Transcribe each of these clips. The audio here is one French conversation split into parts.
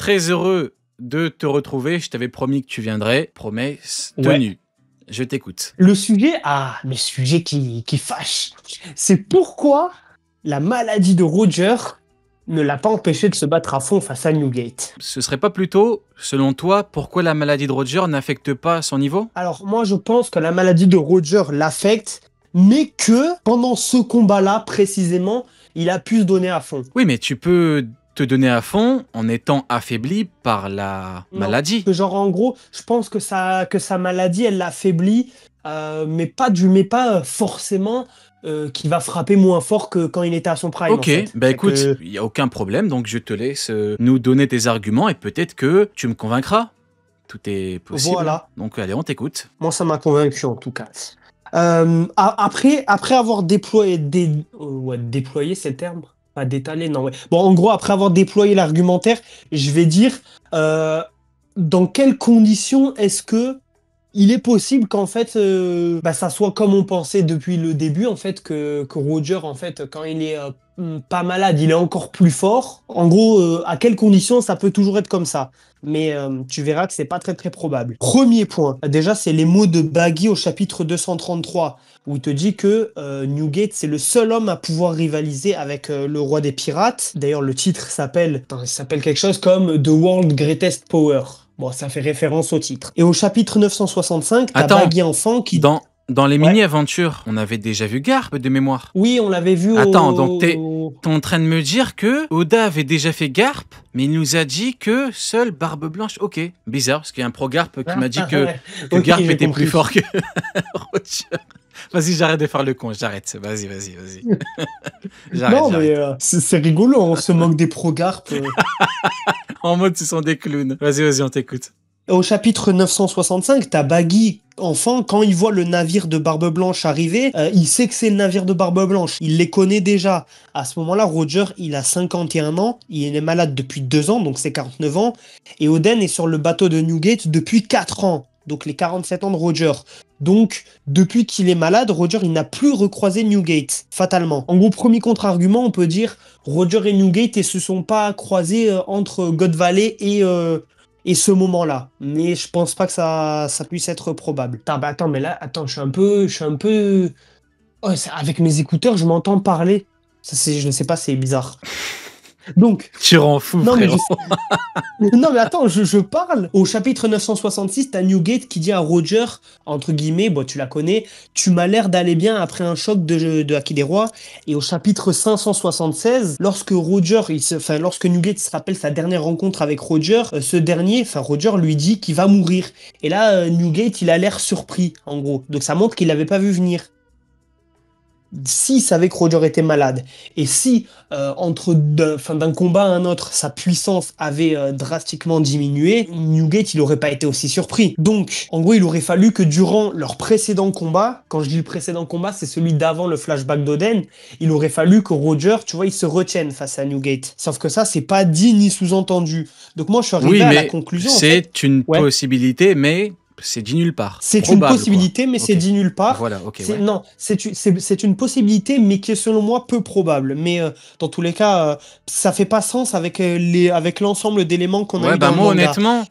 très heureux de te retrouver. Je t'avais promis que tu viendrais. Promesse tenue. Ouais. Je t'écoute. Le sujet qui fâche, c'est pourquoi la maladie de Roger ne l'a pas empêché de se battre à fond face à Newgate. Ce serait pas plutôt, selon toi, pourquoi la maladie de Roger n'affecte pas son niveau? Alors moi je pense que la maladie de Roger l'affecte, mais que pendant ce combat-là précisément, il a pu se donner à fond. Oui, mais tu peux te donner à fond en étant affaibli par la maladie. Que genre en gros, je pense que sa maladie, elle l'affaiblit, mais pas forcément qui va frapper moins fort que quand il était à son prime. Ok, en fait. Bah écoute, il n'y a aucun problème, donc je te laisse nous donner tes arguments et peut-être que tu me convaincra. Tout est possible. Voilà. Donc allez, on t'écoute. Moi, ça m'a convaincu en tout cas. Après avoir déployé, déployer c'est le terme? Pas d'étaler, non, ouais. Bon, en gros, après avoir déployé l'argumentaire, je vais dire dans quelles conditions est-ce que il est possible qu'en fait, ça soit comme on pensait depuis le début, en fait, que Roger, en fait, quand il est pas malade, il est encore plus fort. En gros, à quelles conditions ça peut toujours être comme ça? Mais tu verras que c'est pas très très probable. Premier point, déjà, c'est les mots de Baggy au chapitre 233, où il te dit que Newgate, c'est le seul homme à pouvoir rivaliser avec le roi des pirates. D'ailleurs, le titre s'appelle quelque chose comme The World's Greatest Power. Bon, ça fait référence au titre. Et au chapitre 965, t'as Baggy enfant qui... Dans les mini-aventures, on avait déjà vu Garp de mémoire. Oui, on l'avait vu donc t'es en train de me dire que Oda avait déjà fait Garp, mais il nous a dit que seule Barbe Blanche... Ok, bizarre, parce qu'il y a un pro-Garp qui m'a dit que Garp était plus fort que Roger. Vas-y, j'arrête de faire le con, j'arrête. Vas-y. Non, mais c'est rigolo, on se moque des pro-Garp. En mode, ce sont des clowns. Vas-y, on t'écoute. Au chapitre 965, t'as Baggy enfant, quand il voit le navire de Barbe Blanche arriver, il sait que c'est le navire de Barbe Blanche. Il les connaît déjà. À ce moment-là, Roger, il a 51 ans. Il est malade depuis 2 ans, donc c'est 49 ans. Et Oden est sur le bateau de Newgate depuis 4 ans. Donc les 47 ans de Roger. Donc, depuis qu'il est malade, Roger, il n'a plus recroisé Newgate, fatalement. En gros, premier contre-argument, on peut dire Roger et Newgate ne se sont pas croisés entre God Valley et ce moment-là. Mais je pense pas que ça puisse être probable. Attends, je suis un peu... Oh, avec mes écouteurs, je m'entends parler. Je ne sais pas, c'est bizarre. Donc... Tu rends fou, frérot. Non, mais attends, je parle. Au chapitre 966, t'as Newgate qui dit à Roger, entre guillemets, bon, tu la connais, tu m'as l'air d'aller bien après un choc de Haki des Rois. Et au chapitre 576, lorsque Newgate se rappelle sa dernière rencontre avec Roger, Roger lui dit qu'il va mourir. Et là, Newgate, il a l'air surpris, en gros. Donc ça montre qu'il l'avait pas vu venir. S'il savait que Roger était malade, et si d'un combat à un autre, sa puissance avait drastiquement diminué, Newgate, il aurait pas été aussi surpris. Donc, en gros, il aurait fallu que durant leur précédent combat, quand je dis le précédent combat, c'est celui d'avant le flashback d'Oden, il aurait fallu que Roger, tu vois, il se retienne face à Newgate. Sauf que ça, c'est pas dit ni sous-entendu. Donc moi, je suis arrivé à la conclusion. C'est une possibilité, mais... c'est dit nulle part. C'est une possibilité, mais c'est dit nulle part. Voilà, ok. Non, c'est une possibilité, mais qui est selon moi peu probable. Mais dans tous les cas, ça fait pas sens avec l'ensemble d'éléments qu'on a eu dans le moi, manga. Honnêtement,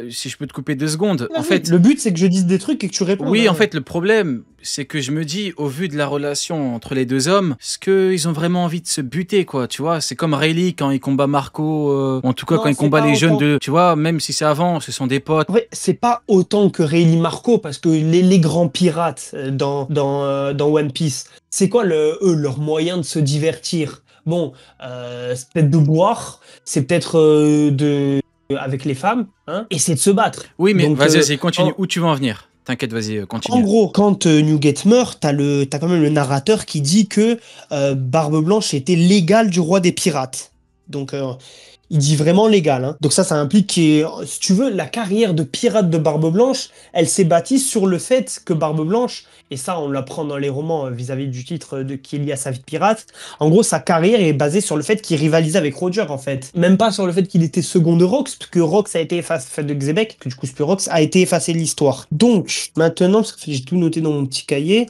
si je peux te couper 2 secondes. En fait, le but, c'est que je dise des trucs et que tu répondes. Oui, en fait, le problème, c'est que je me dis, au vu de la relation entre les 2 hommes, est-ce qu'ils ont vraiment envie de se buter, quoi, tu vois? C'est comme Rayleigh quand il combat Marco, en tout cas, quand il combat les jeunes de... Tu vois, même si c'est avant, ce sont des potes. En vrai, c'est pas autant que Rayleigh Marco, parce que les grands pirates dans One Piece, c'est quoi leur moyen de se divertir? Bon, c'est peut-être de boire, c'est peut-être avec les femmes, hein, et c'est de se battre. Oui, mais vas-y, continue. Où tu veux en venir? T'inquiète, vas-y, continue. En gros, quand Newgate meurt, t'as quand même le narrateur qui dit que Barbe Blanche était l'égale du roi des pirates. Donc, il dit vraiment l'égal. Hein. Donc ça implique que, si tu veux, la carrière de pirate de Barbe Blanche, elle s'est bâtie sur le fait que Barbe Blanche, et ça on l'apprend dans les romans vis-à-vis du titre qui est lié à sa vie de pirate, en gros sa carrière est basée sur le fait qu'il rivalisait avec Roger en fait. Même pas sur le fait qu'il était second de Rox, parce que Rox a été effacé de Xebec, que du coup c'est plus Rox, a été effacé de l'histoire. Donc maintenant, parce que j'ai tout noté dans mon petit cahier,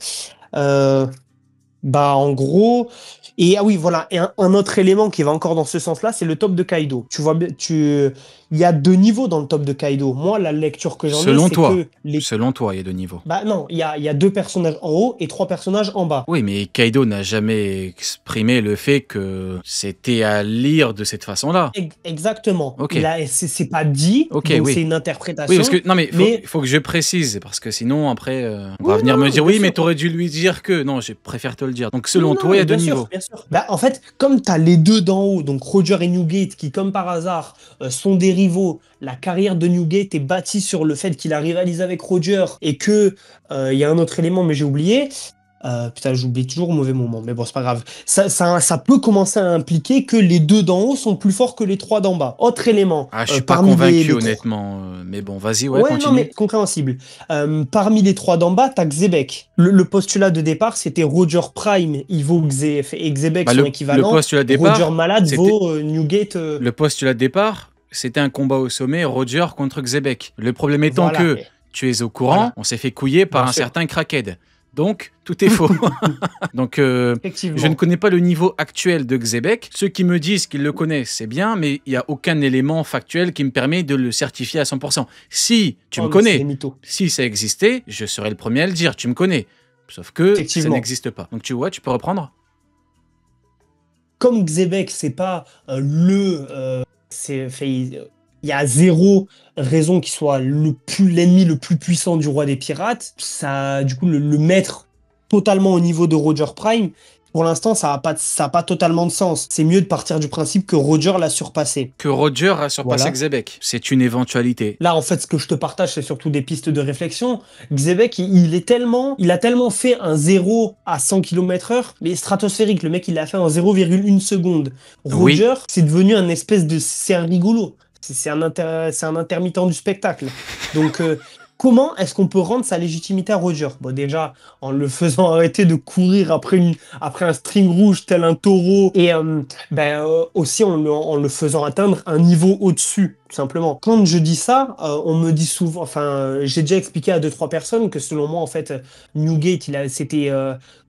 Bah, en gros, et ah oui, voilà, et un autre élément qui va encore dans ce sens-là, c'est le top de Kaido. Tu vois, il y a deux niveaux dans le top de Kaido. Moi, la lecture que j'en ai, c'est que les. Selon toi, il y a deux niveaux. Bah non, il y a deux personnages en haut et trois personnages en bas. Oui, mais Kaido n'a jamais exprimé le fait que c'était à lire de cette façon-là. Exactement. Ok. C'est pas dit, ok, donc oui. c'est une interprétation. Oui, parce que non, mais faut que je précise, parce que sinon après, on va venir me dire oui, mais t'aurais dû lui dire que. Non, je préfère te le dire. Donc selon toi, il y a deux niveaux. Bien sûr. Bah, en fait, comme t'as les deux d'en haut, donc Roger et Newgate, qui comme par hasard sont des rivaux, la carrière de Newgate est bâtie sur le fait qu'il a rivalisé avec Roger et que il y a un autre élément, mais j'ai oublié. Putain, j'oublie toujours au mauvais moment, mais bon, c'est pas grave. Ça peut commencer à impliquer que les deux d'en haut sont plus forts que les trois d'en bas. Autre élément. Ah, je suis pas convaincu, honnêtement. Mais bon, vas-y, ouais, continue. Non, mais compréhensible. Parmi les trois d'en bas, t'as Xebec. Le postulat de départ, c'était Roger Prime, il vaut et Xebec son équivalent. Le postulat de départ, Roger malade vaut Newgate. Le postulat de départ, c'était un combat au sommet, Roger contre Xebec. Le problème étant que tu es au courant, on s'est fait couiller par un certain Crackhead. Donc, tout est faux. Donc, je ne connais pas le niveau actuel de Xebec. Ceux qui me disent qu'ils le connaissent, c'est bien, mais il n'y a aucun élément factuel qui me permet de le certifier à 100%. Si tu me connais, si ça existait, je serais le premier à le dire, tu me connais. Sauf que ça n'existe pas. Donc, tu vois, tu peux reprendre. Comme Xebec, c'est pas il y a zéro raison qu'il soit l'ennemi le plus puissant du roi des pirates. Ça, du coup, le mettre totalement au niveau de Roger Prime, pour l'instant, ça n'a pas totalement de sens. C'est mieux de partir du principe que Roger l'a surpassé. Que Roger a surpassé Xebec. C'est une éventualité. Là, en fait, ce que je te partage, c'est surtout des pistes de réflexion. Xebec, il a tellement fait un 0 à 100 km/h, mais stratosphérique. Le mec, il l'a fait en 0,1 seconde. Roger, c'est devenu un espèce de... C'est un rigolo. C'est un intermittent du spectacle. Donc, comment est-ce qu'on peut rendre sa légitimité à Roger? Bon, déjà, en le faisant arrêter de courir après un string rouge tel un taureau, et aussi en le faisant atteindre un niveau au-dessus, tout simplement. Quand je dis ça, on me dit souvent, j'ai déjà expliqué à 2-3 personnes que selon moi, en fait, Newgate, c'était...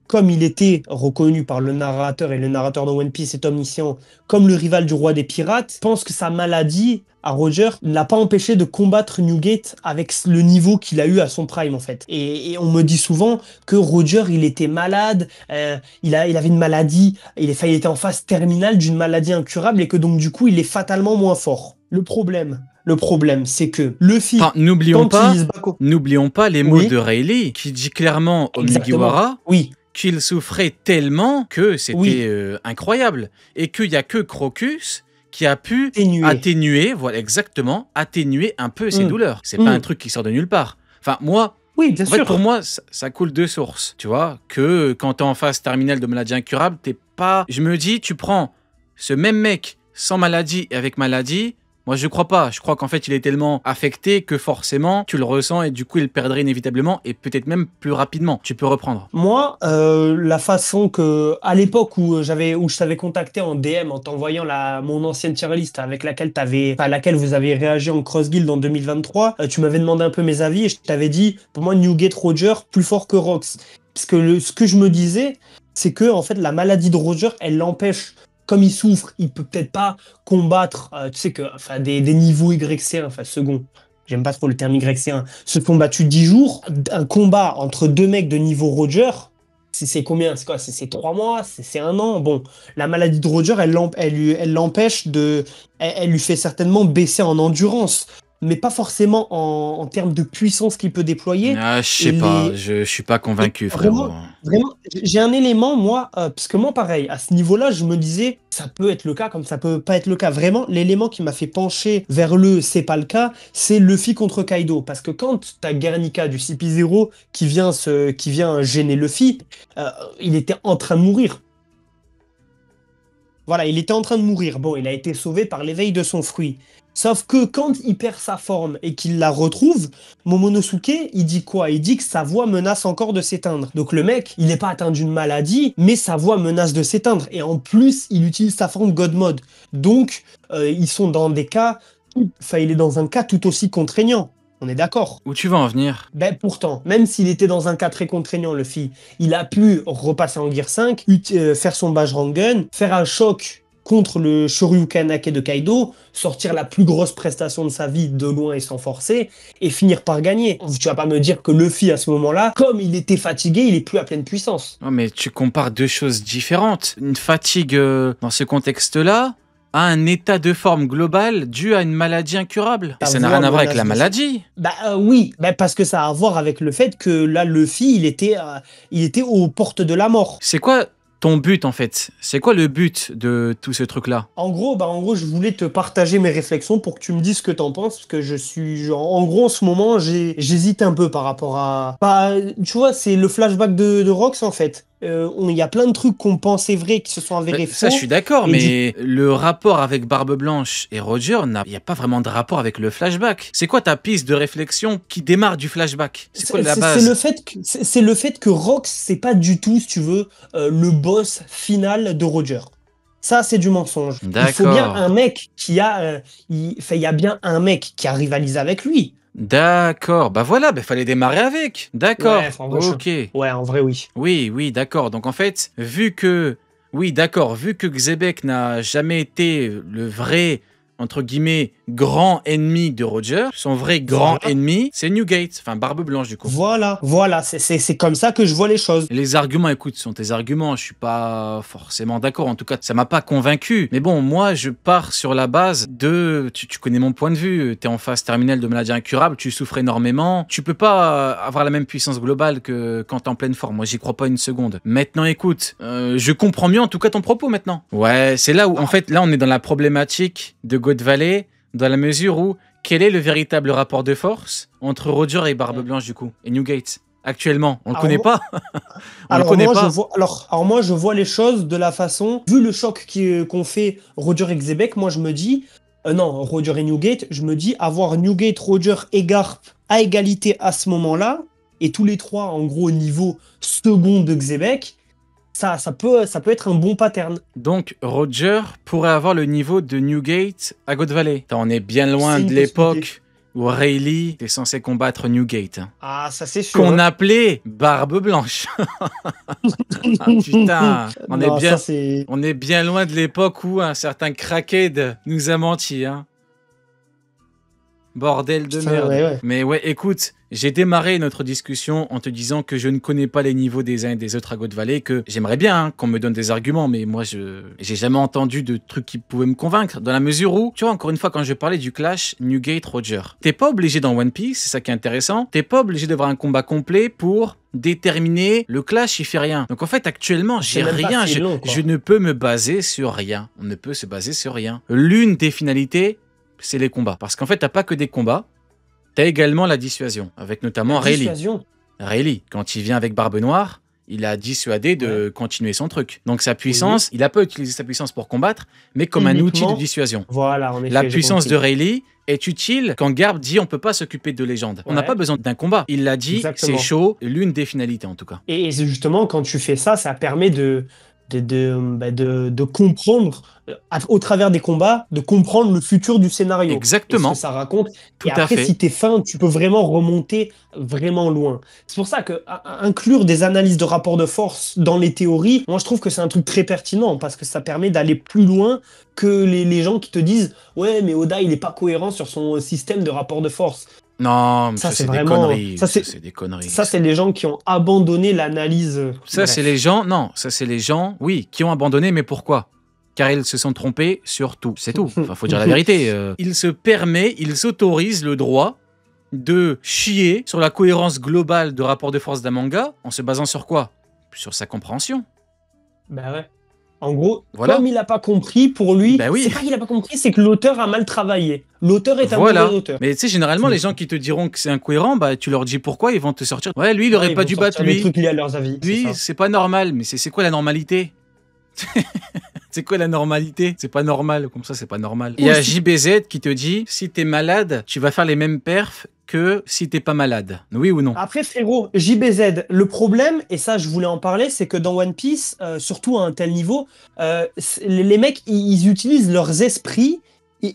comme il était reconnu par le narrateur, et le narrateur de One Piece est omniscient, comme le rival du roi des pirates, je pense que sa maladie à Roger l'a pas empêché de combattre Newgate avec le niveau qu'il a eu à son prime, en fait. Et on me dit souvent que Roger, il était malade, il avait une maladie, il était en phase terminale d'une maladie incurable, et que donc du coup, il est fatalement moins fort. Le problème, c'est que Luffy... Enfin, n'oublions pas les mots de Rayleigh, qui dit clairement au Mugiwara qu'il souffrait tellement que c'était incroyable. Et qu'il n'y a que Crocus qui a pu atténuer un peu ses douleurs. C'est pas un truc qui sort de nulle part. Enfin, moi... Oui, bien sûr. Pour moi, ça coule de source. Tu vois, que quand t'es en phase terminale de maladie incurable, t'es pas... Je me dis, tu prends ce même mec sans maladie et avec maladie... Moi, je crois pas. Je crois qu'en fait, il est tellement affecté que forcément, tu le ressens et du coup, il perdrait inévitablement et peut-être même plus rapidement. Tu peux reprendre. Moi, la façon que, à l'époque où je t'avais contacté en DM en t'envoyant mon ancienne tier list avec laquelle vous avez réagi en Cross Guild en 2023, tu m'avais demandé un peu mes avis et je t'avais dit, pour moi, Newgate Roger plus fort que Rox. Parce que ce que je me disais, c'est que en fait, la maladie de Roger, elle l'empêche. Comme il souffre, il peut peut-être pas combattre, tu sais que, des niveaux YC1, second. J'aime pas trop le terme YC1. Se sont battus 10 jours. Un combat entre deux mecs de niveau Roger, c'est combien? C'est quoi? C'est 3 mois? C'est 1 an? Bon, la maladie de Roger, elle l'empêche elle lui fait certainement baisser en endurance. Mais pas forcément en termes de puissance qu'il peut déployer. Ah, je sais pas, je suis pas convaincu, frérot. Vraiment, j'ai un élément, moi, parce que moi, pareil, à ce niveau-là, je me disais, ça peut être le cas, comme ça peut pas être le cas. Vraiment, l'élément qui m'a fait pencher vers c'est pas le cas, c'est Luffy contre Kaido. Parce que quand t'as Guernica du CP0 qui vient gêner Luffy, il était en train de mourir. Voilà, il était en train de mourir. Bon, il a été sauvé par l'éveil de son fruit. Sauf que quand il perd sa forme et qu'il la retrouve, Momonosuke, il dit quoi? Il dit que sa voix menace encore de s'éteindre. Donc le mec, il n'est pas atteint d'une maladie, mais sa voix menace de s'éteindre. Et en plus, il utilise sa forme God Mode. Donc, ils sont dans des cas... il est dans un cas tout aussi contraignant. On est d'accord. Où tu vas en venir? Ben pourtant, même s'il était dans un cas très contraignant, Luffy, il a pu repasser en Gear 5, faire son Bajrangan, faire un choc contre le Shoryukenake de Kaido, sortir la plus grosse prestation de sa vie de loin et sans forcer, et finir par gagner. Tu vas pas me dire que Luffy, à ce moment-là, comme il était fatigué, il est plus à pleine puissance. Oh, mais tu compares deux choses différentes. Une fatigue dans ce contexte-là à un état de forme global dû à une maladie incurable. Et ça n'a rien à voir avec la maladie. Oui, parce que ça a à voir avec le fait que là, Luffy, il était aux portes de la mort. C'est quoi ton but, en fait? C'est quoi le but de tout ce truc-là? En gros, je voulais te partager mes réflexions pour que tu me dises ce que t'en penses, parce que je suis, genre, en gros, en ce moment, j'hésite un peu par rapport à... tu vois, c'est le flashback de Rox, en fait. Il y a plein de trucs qu'on pensait vrais qui se sont avérés faux. Ça, je suis d'accord, mais le rapport avec Barbe Blanche et Roger, il n'y a pas vraiment de rapport avec le flashback. C'est quoi ta piste de réflexion qui démarre du flashback? C'est quoi la base? C'est le fait que Rox, c'est pas du tout, si tu veux, le boss final de Roger. Ça, c'est du mensonge. Il faut bien un mec qui a... il y a bien un mec qui a rivalisé avec lui. D'accord, bah voilà, fallait démarrer avec. D'accord, ok. Ouais, en vrai, oui. Oui, d'accord. Donc en fait, vu que Xebec n'a jamais été le vrai, entre guillemets, grand ennemi de Roger, son vrai grand ennemi, c'est Newgate, enfin Barbe Blanche du coup. Voilà, c'est comme ça que je vois les choses. Les arguments, écoute, sont tes arguments, je suis pas forcément d'accord, en tout cas, ça m'a pas convaincu. Mais bon, moi, je pars sur la base de... Tu connais mon point de vue, t'es en phase terminale de maladie incurable, tu souffres énormément, tu peux pas avoir la même puissance globale que quand t'es en pleine forme, moi j'y crois pas une seconde. Maintenant, écoute, je comprends mieux en tout cas ton propos maintenant. Ouais, c'est là où, en fait, là on est dans la problématique de God Valley, dans la mesure où, quel est le véritable rapport de force entre Roger et Barbe Blanche du coup, et Newgate? Actuellement, on le connaît pas. Alors moi, je vois les choses de la façon, vu le choc qu'ont fait Roger et Xebec, moi je me dis, non, Roger et Newgate, je me dis avoir Newgate, Roger et Garp à égalité à ce moment-là, et tous les trois en gros au niveau second de Xebec, ça peut être un bon pattern. Donc Roger pourrait avoir le niveau de Newgate à God Valley. On est bien loin de l'époque où Rayleigh était censé combattre Newgate. Ah, ça c'est sûr. Qu'on appelait Barbe Blanche. Ah, putain, on est bien loin de l'époque où un certain crackhead nous a menti. Hein. Bordel de merde. Ouais. Mais ouais, écoute, j'ai démarré notre discussion en te disant que je ne connais pas les niveaux des uns et des autres à God Valley, que j'aimerais bien qu'on me donne des arguments, mais moi, j'ai jamais entendu de trucs qui pouvaient me convaincre, dans la mesure où, tu vois, encore une fois, quand je parlais du clash Newgate-Roger, t'es pas obligé dans One Piece, c'est ça qui est intéressant, t'es pas obligé d'avoir un combat complet pour déterminer le clash, il fait rien. Donc en fait, actuellement, j'ai rien, je ne peux me baser sur rien. On ne peut se baser sur rien. L'une des finalités, c'est les combats. Parce qu'en fait, t'as pas que des combats, t'as également la dissuasion, avec notamment Rayleigh. Rayleigh, quand il vient avec Barbe Noire, il a dissuadé de continuer son truc. Donc sa puissance, il a pas utilisé sa puissance pour combattre, mais comme un outil de dissuasion. Voilà, en effet, la puissance de Rayleigh est utile quand Garp dit on peut pas s'occuper de légende. On n'a pas besoin d'un combat. Il l'a dit, c'est chaud, l'une des finalités en tout cas. Et justement, quand tu fais ça, ça permet de comprendre, au travers des combats, de comprendre le futur du scénario. Exactement. Et ce que ça raconte. Tout et après, si t'es fin, tu peux vraiment remonter vraiment loin. C'est pour ça que inclure des analyses de rapport de force dans les théories, moi je trouve que c'est un truc très pertinent parce que ça permet d'aller plus loin que les gens qui te disent « Ouais, mais Oda, il est pas cohérent sur son système de rapport de force. » Non, ça c'est des conneries. Ça c'est des conneries. Ça c'est les gens qui ont abandonné l'analyse. Ça c'est les gens, oui, qui ont abandonné, mais pourquoi? Car ils se sont trompés sur tout, c'est tout. Enfin, faut dire la vérité. Il s'autorise le droit de chier sur la cohérence globale de rapport de force d'un manga en se basant sur quoi? Sur sa compréhension. Bah ouais. En gros, comme il n'a pas compris, pour lui, c'est pas qu'il n'a pas compris, c'est que l'auteur a mal travaillé. L'auteur est un mauvais auteur. Mais tu sais, généralement, les gens qui te diront que c'est incohérent, bah tu leur dis pourquoi, ils vont te sortir. Ouais, lui, il aurait pas dû battre lui. Des trucs liés à leurs avis. Lui, c'est pas normal. Mais c'est quoi la normalité? C'est quoi la normalité? C'est pas normal, comme ça c'est pas normal. Il y a JBZ qui te dit, si t'es malade, tu vas faire les mêmes perfs que si t'es pas malade. Oui ou non? Après frérot, JBZ, le problème, et ça je voulais en parler, c'est que dans One Piece, surtout à un tel niveau, les mecs, ils utilisent leurs esprits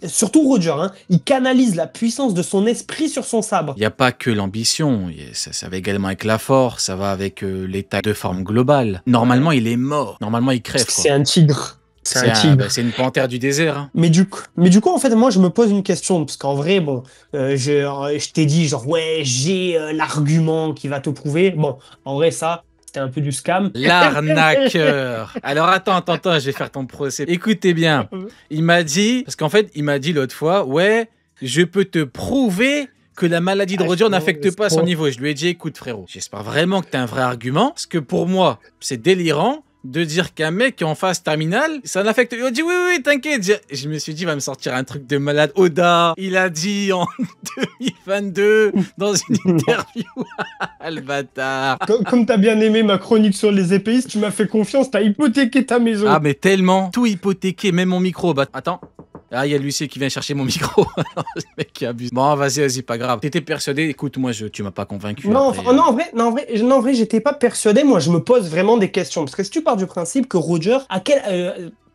surtout Roger, hein, il canalise la puissance de son esprit sur son sabre. Il n'y a pas que l'ambition, ça va également avec la force, ça va avec l'état de forme globale. Normalement, il est mort. Normalement, il crève. C'est un tigre. C'est un tigre. C'est une panthère du désert. Hein. Mais du coup, en fait, moi, je me pose une question. Parce qu'en vrai, bon, je t'ai dit, genre, ouais, j'ai l'argument qui va te prouver. Bon, en vrai, ça, c'était un peu du scam. L'arnaqueur. Alors, attends, je vais faire ton procès. Écoutez bien. Il m'a dit, parce qu'en fait, il m'a dit l'autre fois, ouais, je peux te prouver que la maladie de Roger n'affecte pas son niveau. Je lui ai dit, écoute, frérot, j'espère vraiment que tu as un vrai argument. Parce que pour moi, c'est délirant de dire qu'un mec qui est en phase terminale, ça n'affecte... Il a dit oui, t'inquiète. Je me suis dit, il va me sortir un truc de malade. Oda, il a dit en 2022, dans une interview, le bâtard. Comme t'as bien aimé ma chronique sur les épéistes, tu m'as fait confiance, t'as hypothéqué ta maison. Ah, mais tellement. Tout hypothéqué, même mon micro. Bah, attends. Ah, il y a l'huissier qui vient chercher mon micro. Le mec qui abuse. Bon, vas-y, pas grave. T'étais persuadé, écoute, moi, tu m'as pas convaincu. Non, en vrai, j'étais pas persuadé. Moi, je me pose vraiment des questions. Parce que si tu pars du principe que Roger,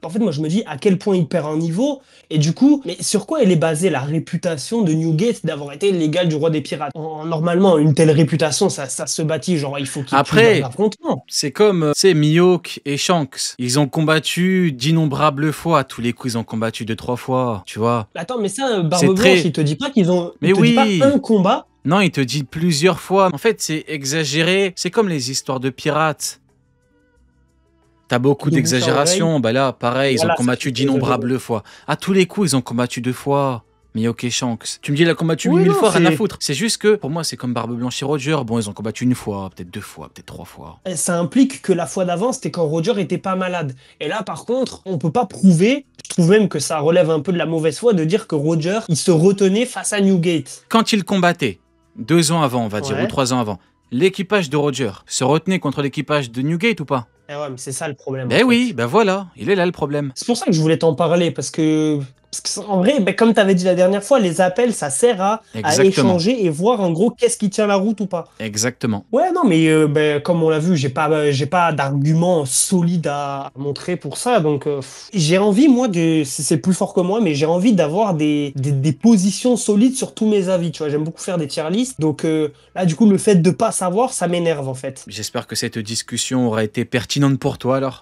en fait, moi, je me dis à quel point il perd en niveau. Et du coup, mais sur quoi elle est basée la réputation de Newgate d'avoir été l'égal du roi des pirates? Normalement, une telle réputation, ça se bâtit. Genre, il faut qu'il Après, tue l'affrontement. c'est comme, Mihawk et Shanks. Ils ont combattu d'innombrables fois. Tous les coups, ils ont combattu 2-3 fois. Tu vois. Attends, mais ça, Barbe Blanche, il te dit pas qu'ils ont. Mais il te oui. dit pas un combat. Non, il te dit plusieurs fois. En fait, c'est exagéré. C'est comme les histoires de pirates. T'as beaucoup d'exagération. Bah là, pareil, ils ont combattu d'innombrables fois. À tous les coups, ils ont combattu 2 fois. Mihawk et Shanks. Tu me dis, il a combattu 8000 fois, rien à foutre. C'est juste que, pour moi, c'est comme Barbe Blanche et Roger. Bon, ils ont combattu 1 fois, peut-être 2 fois, peut-être 3 fois. Ça implique que la fois d'avant, c'était quand Roger était pas malade. Et là, par contre, on peut pas prouver, je trouve même que ça relève un peu de la mauvaise foi de dire que Roger, il se retenait face à Newgate. Quand il combattait, 2 ans avant, on va dire, ou 3 ans avant, l'équipage de Roger se retenait contre l'équipage de Newgate ou pas? Eh ouais, mais c'est ça le problème. Ben oui, ben voilà, il est là le problème. C'est pour ça que je voulais t'en parler, parce que en vrai, comme tu avais dit la dernière fois, les appels, ça sert à échanger et voir en gros qu'est-ce qui tient la route ou pas. Exactement. Ouais, non, mais comme on l'a vu, j'ai pas d'argument solide à montrer pour ça. Donc, j'ai envie, moi, c'est plus fort que moi, mais j'ai envie d'avoir des positions solides sur tous mes avis. Tu vois, j'aime beaucoup faire des tier lists. Donc là, du coup, le fait de pas savoir, ça m'énerve en fait. J'espère que cette discussion aura été pertinente pour toi alors.